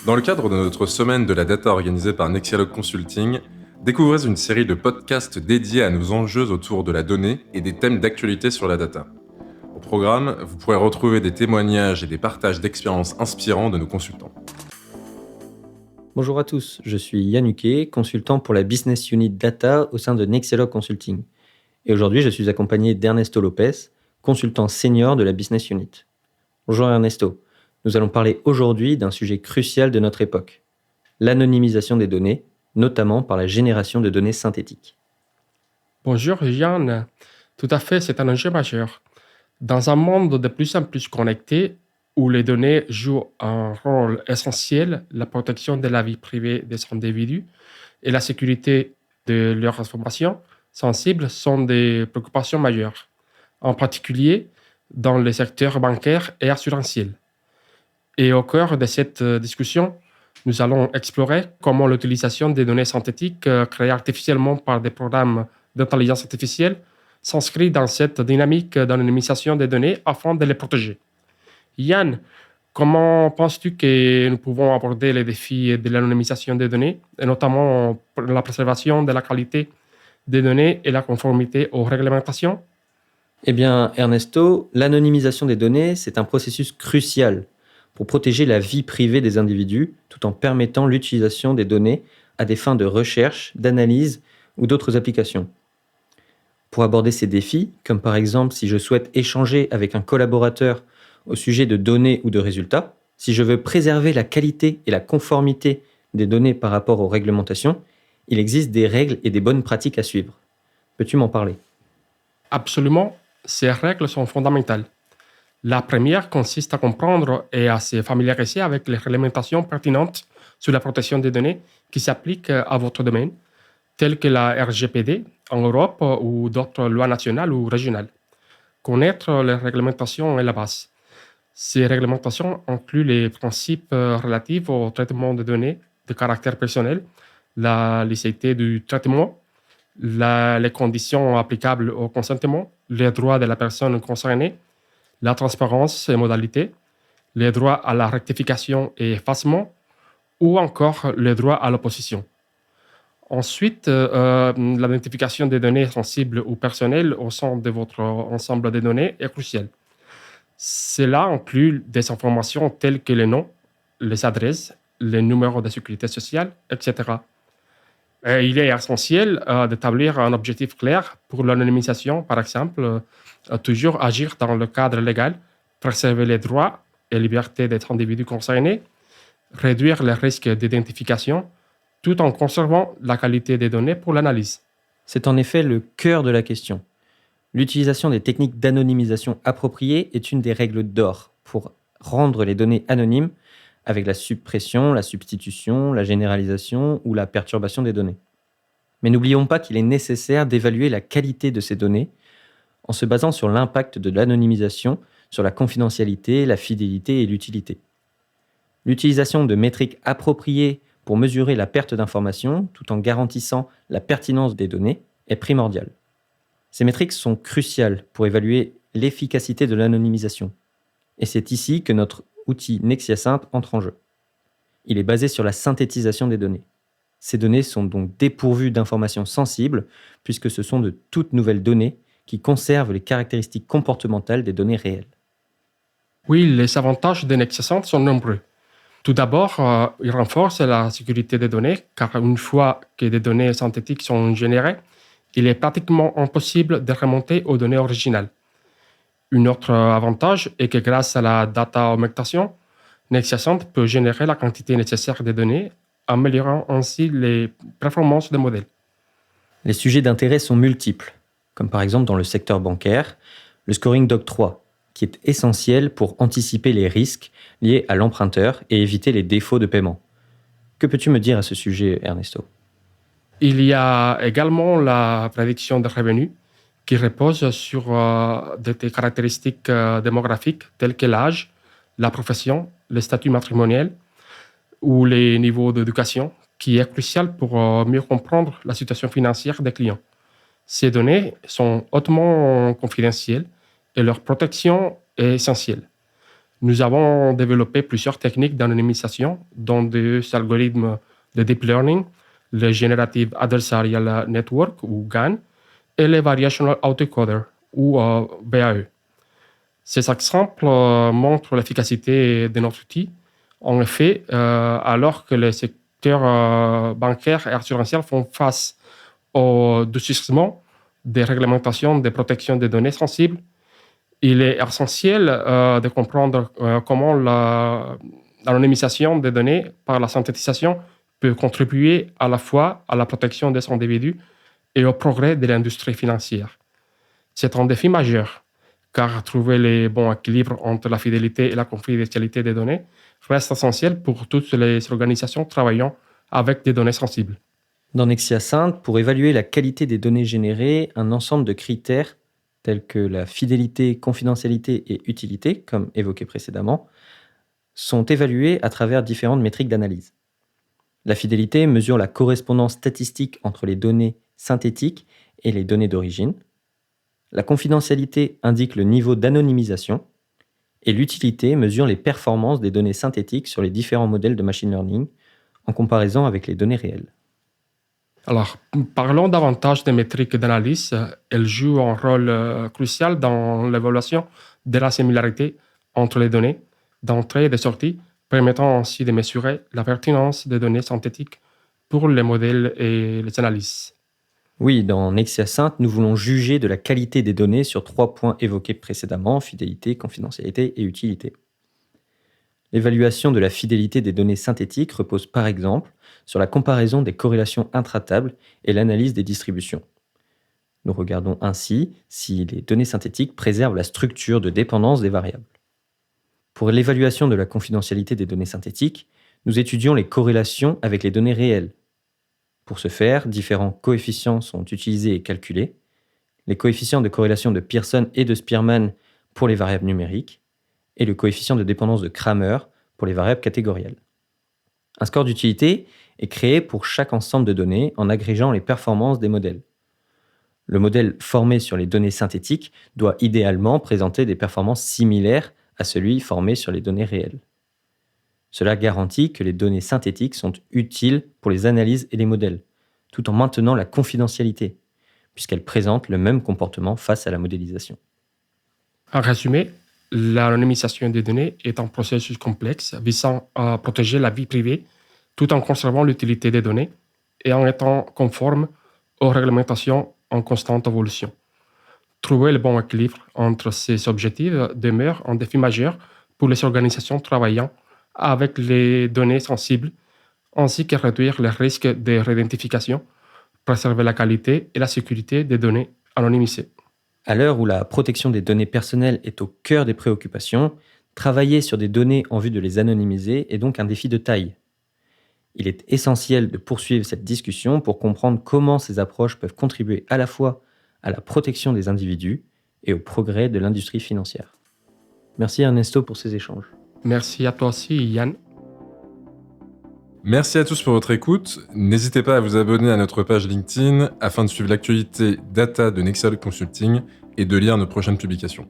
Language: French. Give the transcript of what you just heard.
Dans le cadre de notre semaine de la data organisée par Nexialog Consulting, découvrez une série de podcasts dédiés à nos enjeux autour de la donnée et des thèmes d'actualité sur la data. Au programme, vous pourrez retrouver des témoignages et des partages d'expériences inspirants de nos consultants. Bonjour à tous, je suis Yann Huquet, consultant pour la Business Unit Data au sein de Nexialog Consulting. Et aujourd'hui, je suis accompagné d'Ernesto Lopez, consultant senior de la Business Unit. Bonjour Ernesto, nous allons parler aujourd'hui d'un sujet crucial de notre époque, l'anonymisation des données, notamment par la génération de données synthétiques. Bonjour Yann, tout à fait, c'est un enjeu majeur. Dans un monde de plus en plus connecté, où les données jouent un rôle essentiel, la protection de la vie privée des individus et la sécurité de leurs informations sensibles sont des préoccupations majeures, en particulier dans les secteurs bancaires et assurantiels. Et au cœur de cette discussion, nous allons explorer comment l'utilisation des données synthétiques créées artificiellement par des programmes d'intelligence artificielle s'inscrit dans cette dynamique d'anonymisation des données afin de les protéger. Yann, comment penses-tu que nous pouvons aborder les défis de l'anonymisation des données, et notamment la préservation de la qualité des données et la conformité aux réglementations? Eh bien, Ernesto, l'anonymisation des données, c'est un processus crucial pour protéger la vie privée des individus tout en permettant l'utilisation des données à des fins de recherche, d'analyse ou d'autres applications. Pour aborder ces défis, comme par exemple si je souhaite échanger avec un collaborateur au sujet de données ou de résultats, si je veux préserver la qualité et la conformité des données par rapport aux réglementations, il existe des règles et des bonnes pratiques à suivre. Peux-tu m'en parler ? Absolument, ces règles sont fondamentales. La première consiste à comprendre et à se familiariser avec les réglementations pertinentes sur la protection des données qui s'appliquent à votre domaine, telles que la RGPD en Europe ou d'autres lois nationales ou régionales. Connaître les réglementations est la base. Ces réglementations incluent les principes relatifs au traitement de données de caractère personnel, la licéité du traitement, les conditions applicables au consentement, les droits de la personne concernée, la transparence et modalités, les droits à la rectification et effacement, ou encore les droits à l'opposition. Ensuite, l'identification des données sensibles ou personnelles au sein de votre ensemble de données est cruciale. Cela inclut des informations telles que les noms, les adresses, les numéros de sécurité sociale, etc. Et il est essentiel d'établir un objectif clair pour l'anonymisation, par exemple, toujours agir dans le cadre légal, préserver les droits et libertés des individus concernés, réduire les risques d'identification, tout en conservant la qualité des données pour l'analyse. C'est en effet le cœur de la question. L'utilisation des techniques d'anonymisation appropriées est une des règles d'or pour rendre les données anonymes avec la suppression, la substitution, la généralisation ou la perturbation des données. Mais n'oublions pas qu'il est nécessaire d'évaluer la qualité de ces données en se basant sur l'impact de l'anonymisation sur la confidentialité, la fidélité et l'utilité. L'utilisation de métriques appropriées pour mesurer la perte d'informations tout en garantissant la pertinence des données est primordiale. Ces métriques sont cruciales pour évaluer l'efficacité de l'anonymisation. Et c'est ici que notre outil NexiaSynt entre en jeu. Il est basé sur la synthétisation des données. Ces données sont donc dépourvues d'informations sensibles puisque ce sont de toutes nouvelles données qui conservent les caractéristiques comportementales des données réelles. Oui, les avantages de NexiaSynt sont nombreux. Tout d'abord, il renforce la sécurité des données, car une fois que des données synthétiques sont générées, il est pratiquement impossible de remonter aux données originales. Un autre avantage est que grâce à la data augmentation, NexiaSynt peut générer la quantité nécessaire de données, améliorant ainsi les performances des modèles. Les sujets d'intérêt sont multiples, comme par exemple dans le secteur bancaire, le scoring d'octroi, qui est essentiel pour anticiper les risques liés à l'emprunteur et éviter les défauts de paiement. Que peux-tu me dire à ce sujet, Ernesto ? Il y a également la prédiction des revenus qui repose sur des caractéristiques démographiques telles que l'âge, la profession, le statut matrimonial ou les niveaux d'éducation, qui est crucial pour mieux comprendre la situation financière des clients. Ces données sont hautement confidentielles et leur protection est essentielle. Nous avons développé plusieurs techniques d'anonymisation, dont des algorithmes de deep learning, le Generative Adversarial Network, ou GAN, et le Variational Autoencoder, ou VAE. Ces exemples montrent l'efficacité de notre outil. En effet, alors que les secteurs bancaires et assurantiels font face au durcissement des réglementations de protection des données sensibles, il est essentiel de comprendre comment l'anonymisation des données par la synthétisation peut contribuer à la fois à la protection des individus et au progrès de l'industrie financière. C'est un défi majeur, car trouver les bons équilibres entre la fidélité et la confidentialité des données reste essentiel pour toutes les organisations travaillant avec des données sensibles. Dans Nexia Synth, pour évaluer la qualité des données générées, un ensemble de critères tels que la fidélité, confidentialité et utilité, comme évoqué précédemment, sont évalués à travers différentes métriques d'analyse. La fidélité mesure la correspondance statistique entre les données synthétiques et les données d'origine. La confidentialité indique le niveau d'anonymisation. Et l'utilité mesure les performances des données synthétiques sur les différents modèles de machine learning en comparaison avec les données réelles. Alors, parlons davantage des métriques d'analyse. Elles jouent un rôle crucial dans l'évaluation de la similarité entre les données d'entrée et de sortie, permettant ainsi de mesurer la pertinence des données synthétiques pour les modèles et les analyses. Oui, dans Nexia Synth, nous voulons juger de la qualité des données sur 3 points évoqués précédemment, fidélité, confidentialité et utilité. L'évaluation de la fidélité des données synthétiques repose par exemple sur la comparaison des corrélations intratables et l'analyse des distributions. Nous regardons ainsi si les données synthétiques préservent la structure de dépendance des variables. Pour l'évaluation de la confidentialité des données synthétiques, nous étudions les corrélations avec les données réelles. Pour ce faire, différents coefficients sont utilisés et calculés. Les coefficients de corrélation de Pearson et de Spearman pour les variables numériques, et le coefficient de dépendance de Kramer pour les variables catégorielles. Un score d'utilité est créé pour chaque ensemble de données en agrégeant les performances des modèles. Le modèle formé sur les données synthétiques doit idéalement présenter des performances similaires à celui formé sur les données réelles. Cela garantit que les données synthétiques sont utiles pour les analyses et les modèles, tout en maintenant la confidentialité, puisqu'elles présentent le même comportement face à la modélisation. En résumé, l'anonymisation des données est un processus complexe visant à protéger la vie privée tout en conservant l'utilité des données et en étant conforme aux réglementations en constante évolution. Trouver le bon équilibre entre ces objectifs demeure un défi majeur pour les organisations travaillant avec les données sensibles, ainsi que réduire les risques de réidentification, préserver la qualité et la sécurité des données anonymisées. À l'heure où la protection des données personnelles est au cœur des préoccupations, travailler sur des données en vue de les anonymiser est donc un défi de taille. Il est essentiel de poursuivre cette discussion pour comprendre comment ces approches peuvent contribuer à la fois à la protection des individus et au progrès de l'industrie financière. Merci Ernesto pour ces échanges. Merci à toi aussi, Yann. Merci à tous pour votre écoute. N'hésitez pas à vous abonner à notre page LinkedIn afin de suivre l'actualité data de Nexia Consulting et de lire nos prochaines publications.